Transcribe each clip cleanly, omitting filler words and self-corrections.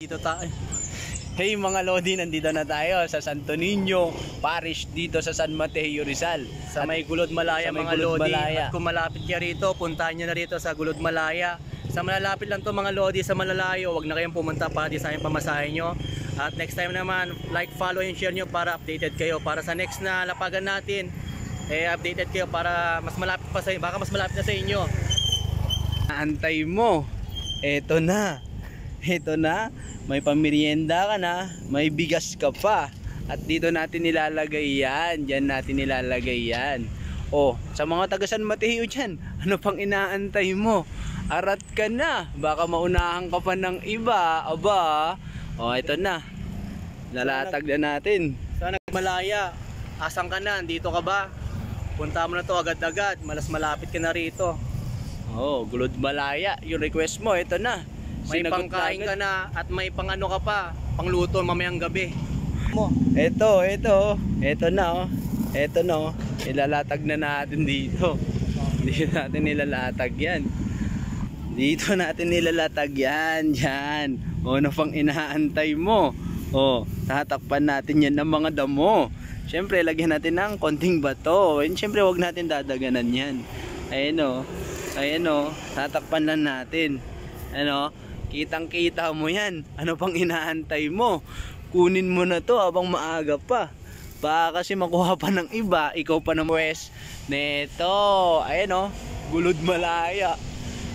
Dito tayo. Hey mga Lodi, nandito na tayo sa Santo Niño Parish dito sa San Mateo, Rizal. Sa may Gulod Malaya mga Lodi. At kung malapit niya rito, puntahan niyo na rito sa Gulod Malaya. Sa malalapit lang to mga Lodi, sa malalayo, wag na kayong pumunta para di sa yung pamasahe nyo. At next time naman, like, follow and share nyo para updated kayo. Para sa next na lapagan natin, updated kayo para mas malapit pa sa inyo. Baka mas malapit na sa inyo. Antay mo. Eto na. Ito na, may pamirienda ka na, may bigas ka pa. At dito natin nilalagay yan. Diyan natin nilalagay yan. O, sa mga taga San Mateo dyan, ano pang inaantay mo? Arat ka na, baka maunahan ka pa ng iba. Aba, o ito na, lalatag na natin. Sana Malaya, asan ka na? Dito ka ba? Punta mo na to agad-agad, malas malapit ka na rito. O, Gulod Malaya, yung request mo, ito na. May pangkain ka na at may pangano ka pa, pangluto mamayang gabi mo. Ito na oh. Ito na oh. Ilalatag na natin dito. Dito natin nilalatag yan. Dito natin nilalatag yan. Yan. O, ano pang inaantay mo? O, tatakpan natin yan ng mga damo. Siyempre, lagyan natin ng konting bato. And siyempre, wag natin dadaganan yan. Ayan o. Ayan o. Tatakpan lang natin. Ano? Kitang kita mo yan. Ano pang inaantay mo? Kunin mo na to habang maaga pa. Baka kasi makuha pa ng iba. Ikaw pa ng west. Neto. Ayan o. Gulod Malaya.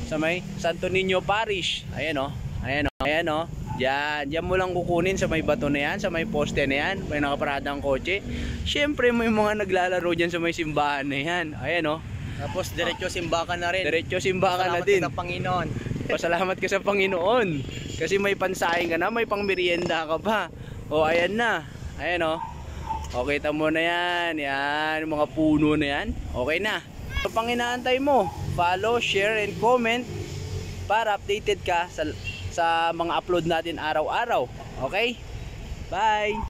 Sa may Santo Niño Parish. Ayan o. Ayan o. Ayan o. Diyan mo lang kukunin sa may bato na yan. Sa may poste na yan. May nakaparadang kotse. Siyempre may mga naglalaro dyan sa may simbahan na yan. Ayan o. Tapos diretso simbakan na rin. Diretso simbakan na din. Salamat sa Panginoon. Pasalamat ka sa Panginoon. Kasi may pansaing ka na, may pangmerienda ka pa. O ayan na. Ayan o. O kita mo na yan. Yan, yung mga puno na yan. Okay na. So pang inaantay mo, follow, share, and comment para updated ka sa mga upload natin araw-araw. Okay? Bye!